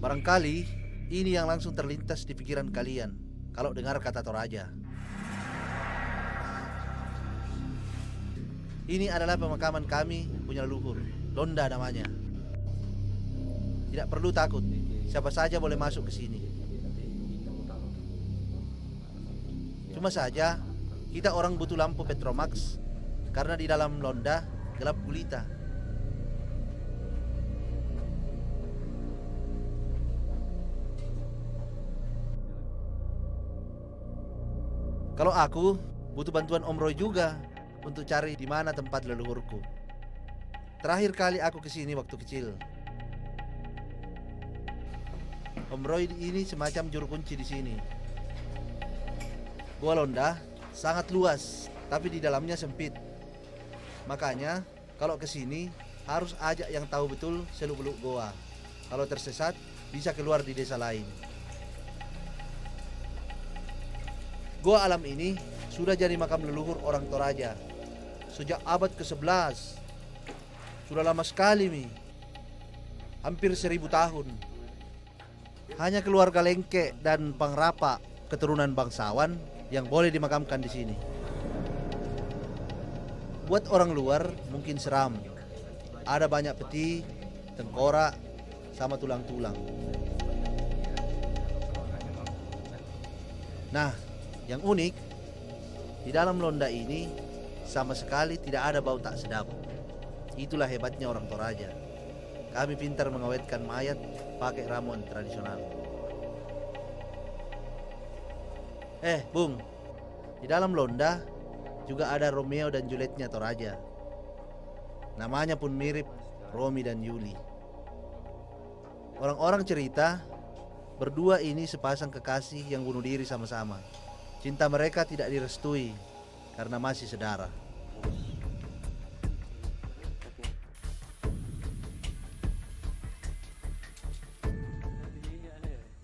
Barangkali ini yang langsung terlintas di pikiran kalian kalau dengar kata Toraja. Ini adalah pemakaman kami punya leluhur, Londa namanya. Tidak perlu takut, siapa saja boleh masuk ke sini. Cuma saja, kita orang butuh lampu Petromax karena di dalam Londa gelap gulita. Kalau aku butuh bantuan Om Roy juga untuk cari di mana tempat leluhurku. Terakhir kali aku ke sini waktu kecil. Om Roy ini semacam juru kunci di sini. Gua Londa sangat luas, tapi di dalamnya sempit. Makanya kalau ke sini harus ajak yang tahu betul seluk-beluk goa. Kalau tersesat bisa keluar di desa lain. Goa alam ini sudah jadi makam leluhur orang Toraja sejak abad ke-11. Sudah lama sekali, Mi. Hampir 1000 tahun. Hanya keluarga Lengke dan Pangrapa, keturunan bangsawan, yang boleh dimakamkan di sini. Buat orang luar mungkin seram. Ada banyak peti, tengkorak, sama tulang-tulang. Nah, yang unik, di dalam Londa ini sama sekali tidak ada bau tak sedap. Itulah hebatnya orang Toraja. Kami pintar mengawetkan mayat pakai ramuan tradisional. Bung, di dalam Londa juga ada Romeo dan Julietnya Toraja. Namanya pun mirip Romi dan Yuli. Orang-orang cerita berdua ini sepasang kekasih yang bunuh diri sama-sama. Cinta mereka tidak direstui karena masih sedara.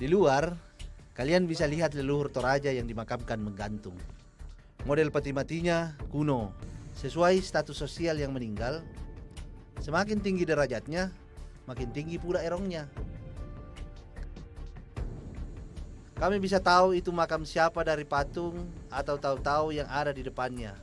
Di luar, kalian bisa lihat leluhur Toraja yang dimakamkan menggantung. Model peti matinya kuno, sesuai status sosial yang meninggal. Semakin tinggi derajatnya, makin tinggi pula erongnya. Kami bisa tahu itu makam siapa dari patung atau tahu-tahu yang ada di depannya.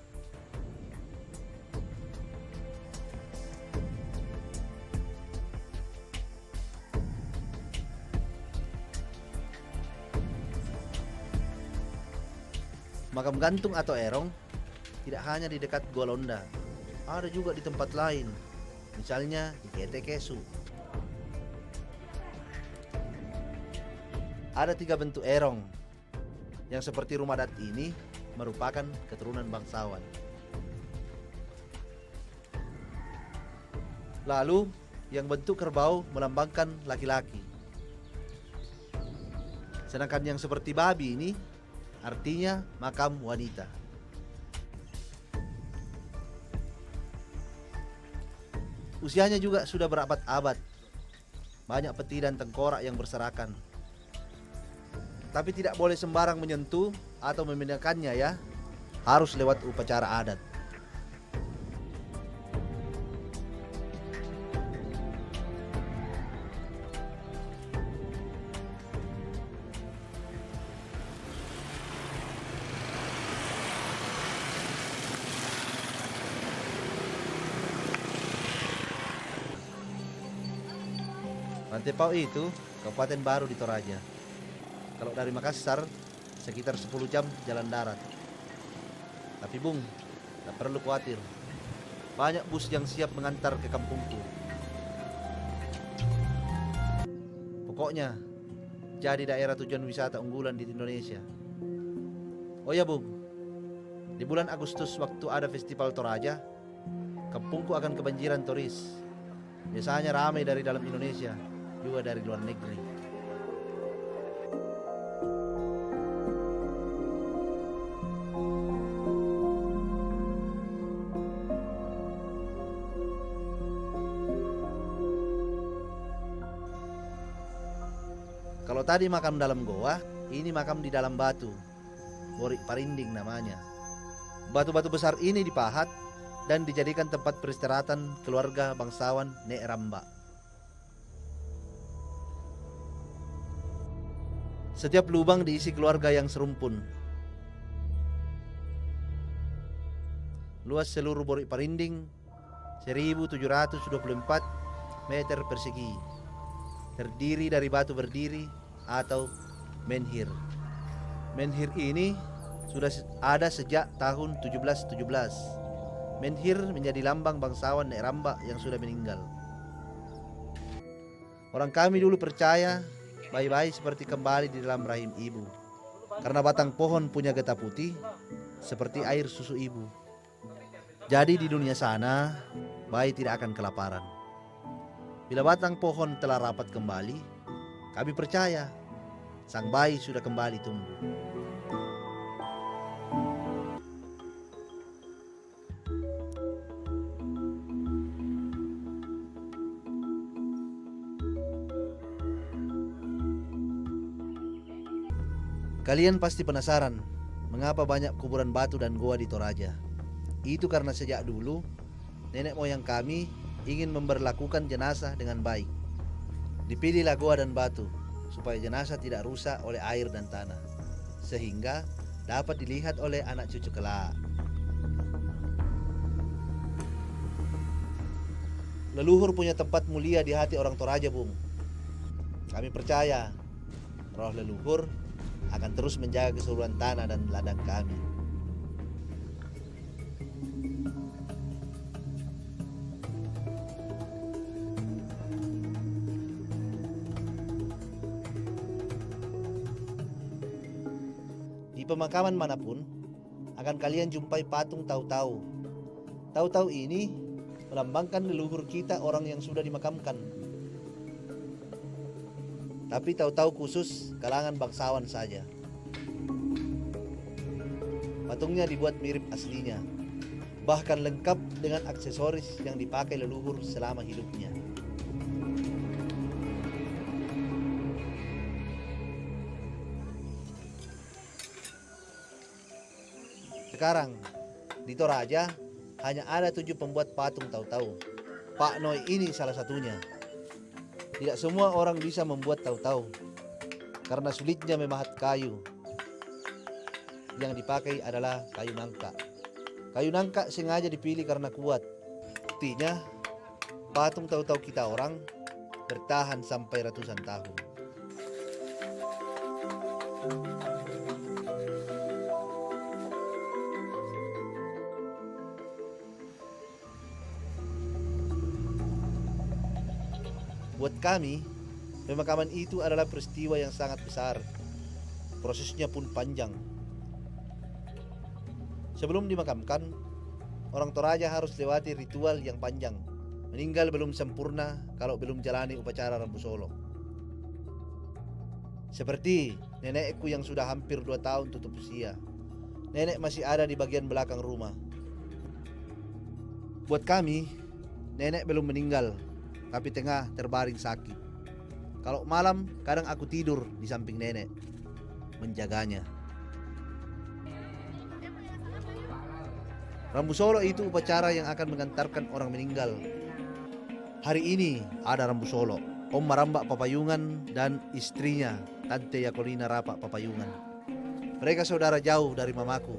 Makam gantung atau erong tidak hanya di dekat Gua Londa, ada juga di tempat lain, misalnya di Ketekesu. Ada 3 bentuk erong yang seperti rumah adat ini merupakan keturunan bangsawan. Lalu yang bentuk kerbau melambangkan laki-laki. Sedangkan yang seperti babi ini artinya makam wanita. Usianya juga sudah berabad-abad. Banyak peti dan tengkorak yang berserakan. Tapi tidak boleh sembarang menyentuh atau memindahkannya ya. Harus lewat upacara adat. Mantepao itu kabupaten baru di Toraja. Kalau dari Makassar, sekitar 10 jam jalan darat. Tapi Bung, tak perlu khawatir. Banyak bus yang siap mengantar ke kampungku. Pokoknya, jadi daerah tujuan wisata unggulan di Indonesia. Oh ya Bung, di bulan Agustus waktu ada festival Toraja, kampungku akan kebanjiran turis. Biasanya ramai dari dalam Indonesia, juga dari luar negeri. Kalau tadi makam dalam goa, ini makam di dalam batu. Borik Parinding namanya. Batu-batu besar ini dipahat dan dijadikan tempat peristirahatan keluarga bangsawan Nek Ramba. Setiap lubang diisi keluarga yang serumpun. Luas seluruh Borik Parinding 1724 meter persegi. Terdiri dari batu berdiri atau menhir. Menhir ini sudah ada sejak tahun 1717. Menhir menjadi lambang bangsawan Nek Rambak yang sudah meninggal. Orang kami dulu percaya bayi-bayi seperti kembali di dalam rahim ibu. Karena batang pohon punya getah putih seperti air susu ibu. Jadi di dunia sana, bayi tidak akan kelaparan. Bila batang pohon telah rapat kembali, kami percaya sang bayi sudah kembali tumbuh. Kalian pasti penasaran mengapa banyak kuburan batu dan goa di Toraja. Itu karena sejak dulu nenek moyang kami ingin memperlakukan jenazah dengan baik. Dipilihlah goa dan batu supaya jenazah tidak rusak oleh air dan tanah, sehingga dapat dilihat oleh anak cucu kelak. Leluhur punya tempat mulia di hati orang Toraja, Bung. Kami percaya roh leluhur akan terus menjaga keseluruhan tanah dan ladang kami. Di pemakaman manapun akan kalian jumpai patung Tahu-Tahu. Tahu-Tahu ini melambangkan leluhur kita, orang yang sudah dimakamkan. Tapi Tahu-Tahu khusus kalangan bangsawan saja. Patungnya dibuat mirip aslinya, bahkan lengkap dengan aksesoris yang dipakai leluhur selama hidupnya. Sekarang di Toraja hanya ada 7 pembuat patung Tahu-Tahu. Pak Noi ini salah satunya. Tidak semua orang bisa membuat Tahu-Tahu karena sulitnya memahat kayu. Yang dipakai adalah kayu nangka. Kayu nangka sengaja dipilih karena kuat. Buktinya patung Tahu-Tahu kita orang bertahan sampai ratusan tahun. Buat kami, pemakaman itu adalah peristiwa yang sangat besar. Prosesnya pun panjang. Sebelum dimakamkan, orang Toraja harus lewati ritual yang panjang. Meninggal belum sempurna kalau belum jalani upacara Rambu Solo. Seperti nenekku yang sudah hampir 2 tahun tutup usia. Nenek masih ada di bagian belakang rumah. Buat kami, nenek belum meninggal, tapi tengah terbaring sakit. Kalau malam kadang aku tidur di samping nenek, menjaganya. Rambu Solo itu upacara yang akan mengantarkan orang meninggal. Hari ini ada Rambu Solo, Om Marambak Papayungan dan istrinya Tante Yakolina Rapak Papayungan. Mereka saudara jauh dari mamaku.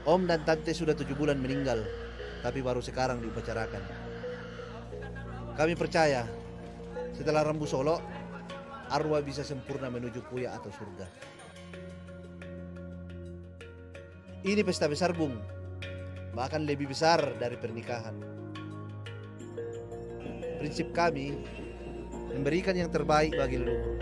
Om dan Tante sudah 7 bulan meninggal, tapi baru sekarang diupacarakan. Kami percaya setelah Rambu Solo, arwah bisa sempurna menuju puya atau surga. Ini pesta besar, Bung, bahkan lebih besar dari pernikahan. Prinsip kami memberikan yang terbaik bagi leluhur.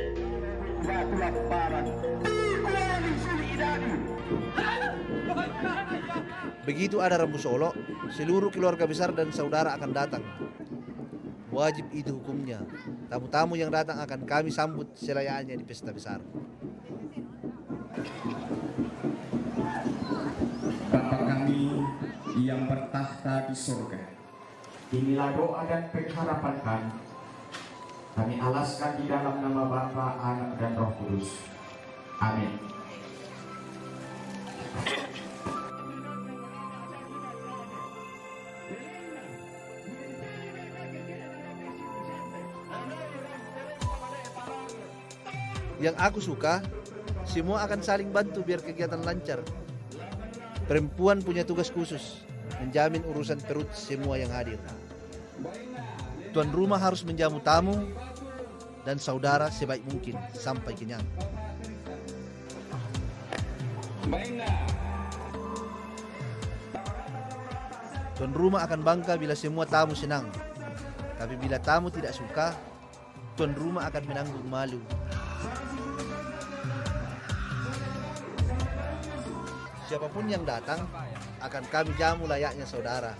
Begitu ada Rambu Solo, seluruh keluarga besar dan saudara akan datang. Wajib itu hukumnya. Tamu-tamu yang datang akan kami sambut selayaknya di pesta besar. Bapa kami yang bertahta di surga, inilah doa dan pengharapan kami. Kami alaskan di dalam nama Bapa, Anak, dan Roh Kudus. Amin. Yang aku suka, semua akan saling bantu biar kegiatan lancar. Perempuan punya tugas khusus, menjamin urusan perut semua yang hadir. Tuan rumah harus menjamu tamu dan saudara sebaik mungkin sampai kenyang. Tuan rumah akan bangga bila semua tamu senang. Tapi bila tamu tidak suka, tuan rumah akan menanggung malu. Siapapun yang datang, akan kami jamu layaknya saudara.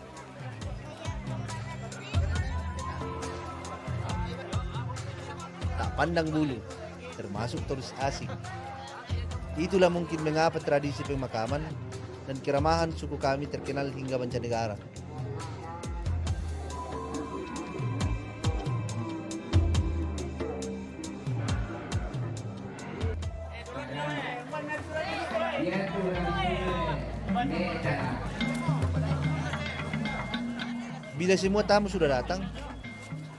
Tak pandang bulu, termasuk turis asing. Itulah mungkin mengapa tradisi pemakaman dan keramahan suku kami terkenal hingga mancanegara. Bila semua tamu sudah datang,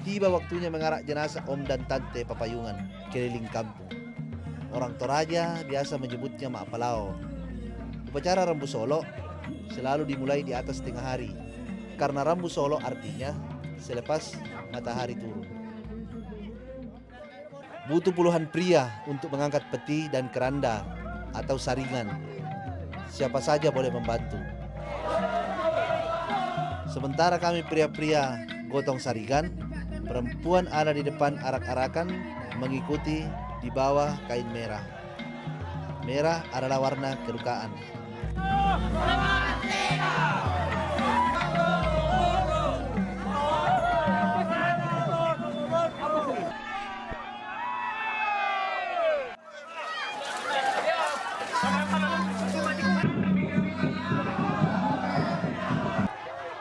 tiba waktunya mengarak jenazah Om dan Tante Papayungan keliling kampung. Orang Toraja biasa menyebutnya Mak Palao. Upacara Rambu Solo selalu dimulai di atas tengah hari, karena Rambu Solo artinya selepas matahari turun. Butuh puluhan pria untuk mengangkat peti dan keranda atau saringan. Siapa saja boleh membantu. Sementara kami pria-pria gotong saringan, perempuan ada di depan arak-arakan mengikuti di bawah kain merah. Merah adalah warna kedukaan.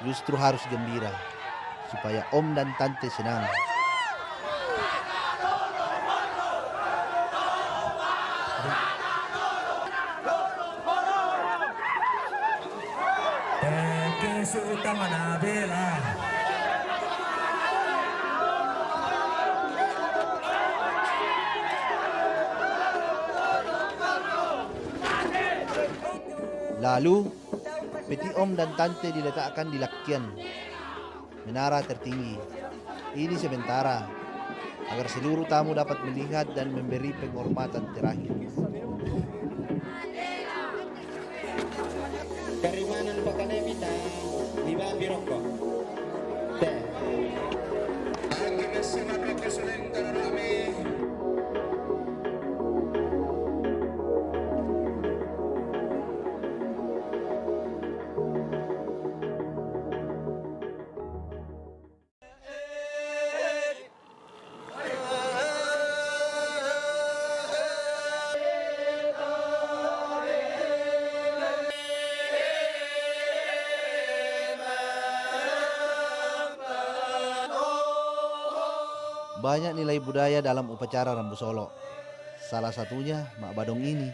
Justru harus gembira supaya Om dan Tante senang. Lalu peti Om dan Tante diletakkan di lakian menara tertinggi. Ini sementara agar seluruh tamu dapat melihat dan memberi penghormatan terakhir. Karimanan pakane kita liba biroko. Teh. Agak semangat kesulitan karami. Banyak nilai budaya dalam upacara Rambu Solo. Salah satunya Mak Badong ini.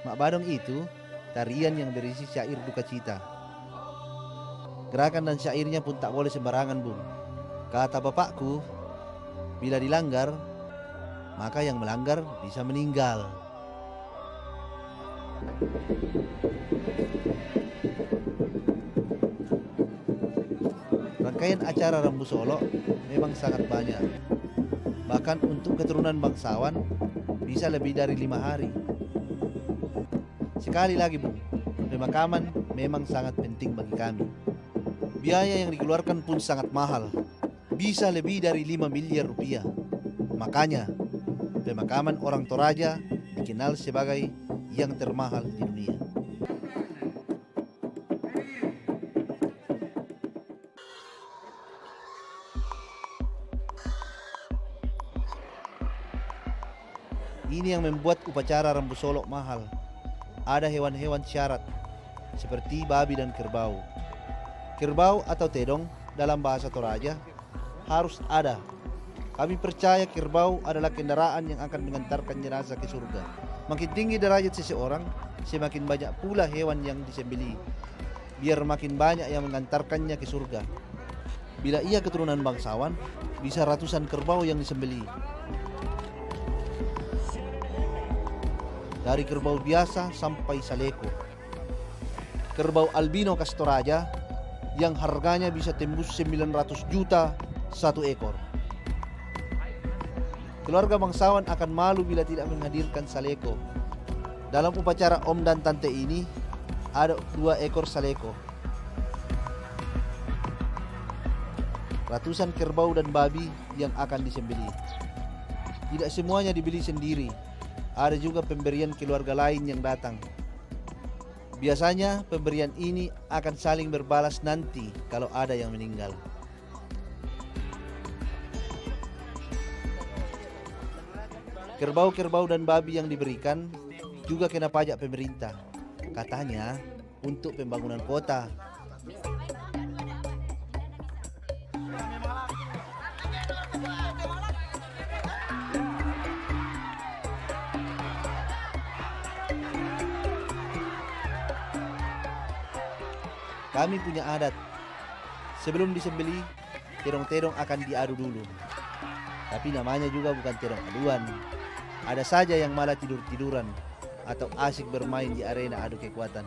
Mak Badong itu tarian yang berisi syair duka cita. Gerakan dan syairnya pun tak boleh sembarangan, Bung. Kata bapakku, bila dilanggar, maka yang melanggar bisa meninggal. Rangkaian acara Rambu Solo memang sangat banyak. Bahkan untuk keturunan bangsawan bisa lebih dari 5 hari. Sekali lagi, Bung, pemakaman memang sangat penting bagi kami. Biaya yang dikeluarkan pun sangat mahal, bisa lebih dari 5 miliar rupiah. Makanya pemakaman orang Toraja dikenal sebagai yang termahal di dunia. Ini yang membuat upacara Rambu Solo mahal. Ada hewan-hewan syarat seperti babi dan kerbau. Kerbau atau tedong dalam bahasa Toraja harus ada. Kami percaya kerbau adalah kendaraan yang akan mengantarkan jenazah ke surga. Makin tinggi derajat seseorang, semakin banyak pula hewan yang disembelih. Biar makin banyak yang mengantarkannya ke surga. Bila ia keturunan bangsawan, bisa ratusan kerbau yang disembelih. dari kerbau biasa sampai Saleko. Kerbau albino khas Toraja yang harganya bisa tembus 900 juta satu ekor. Keluarga bangsawan akan malu bila tidak menghadirkan Saleko. Dalam upacara om dan tante ini ada 2 ekor Saleko. Ratusan kerbau dan babi yang akan disembelih. Tidak semuanya dibeli sendiri. Ada juga pemberian keluarga lain yang datang. Biasanya pemberian ini akan saling berbalas nanti kalau ada yang meninggal. Kerbau-kerbau dan babi yang diberikan juga kena pajak pemerintah. Katanya untuk pembangunan kota. Kami punya adat. Sebelum disembelih, terong-terong akan diadu dulu. Tapi namanya juga bukan terong aduan. Ada saja yang malah tidur-tiduran atau asik bermain di arena adu kekuatan.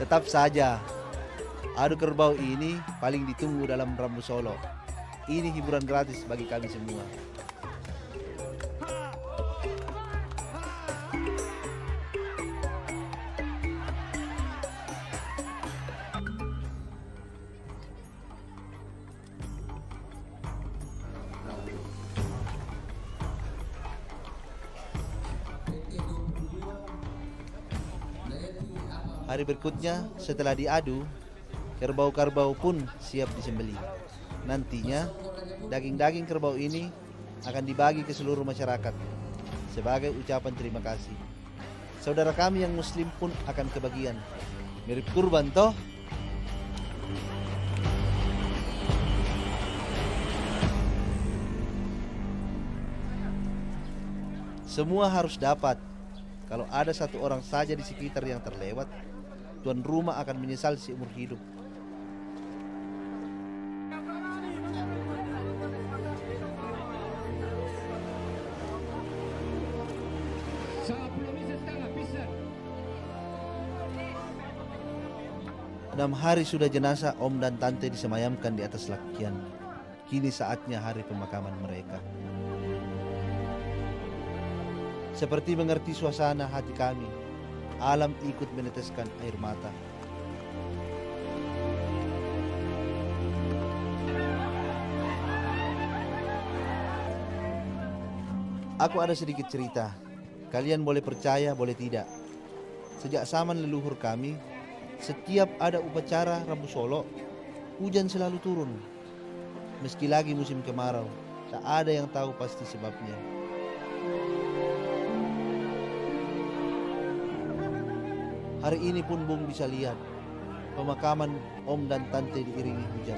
Tetap saja, adu kerbau ini paling ditunggu dalam Rambu Solo. Ini hiburan gratis bagi kami semua. Hari berikutnya setelah diadu, kerbau-kerbau pun siap disembelih. Nantinya, daging-daging kerbau ini akan dibagi ke seluruh masyarakat sebagai ucapan terima kasih. Saudara kami yang muslim pun akan kebagian. Mirip kurban toh? Semua harus dapat. Kalau ada satu orang saja di sekitar yang terlewat, tuan rumah akan menyesal seumur hidup. Enam hari sudah jenazah om dan tante disemayamkan di atas lakian. Kini saatnya hari pemakaman mereka. Seperti mengerti suasana hati kami, alam ikut meneteskan air mata. Aku ada sedikit cerita. Kalian boleh percaya, boleh tidak. Sejak zaman leluhur kami, setiap ada upacara Rambu Solo, hujan selalu turun. Meski lagi musim kemarau, tak ada yang tahu pasti sebabnya. Hari ini pun Bung bisa lihat pemakaman om dan tante diiringi hujan.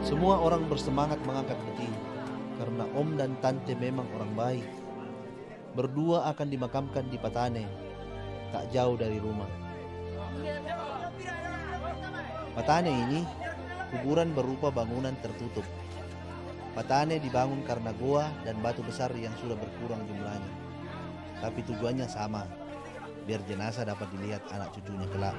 Semua orang bersemangat mengangkat peti karena om dan tante memang orang baik. Berdua akan dimakamkan di Patane, tak jauh dari rumah. Patane ini kuburan berupa bangunan tertutup. Patane dibangun karena goa dan batu besar yang sudah berkurang jumlahnya. Tapi tujuannya sama, biar jenazah dapat dilihat anak cucunya kelak.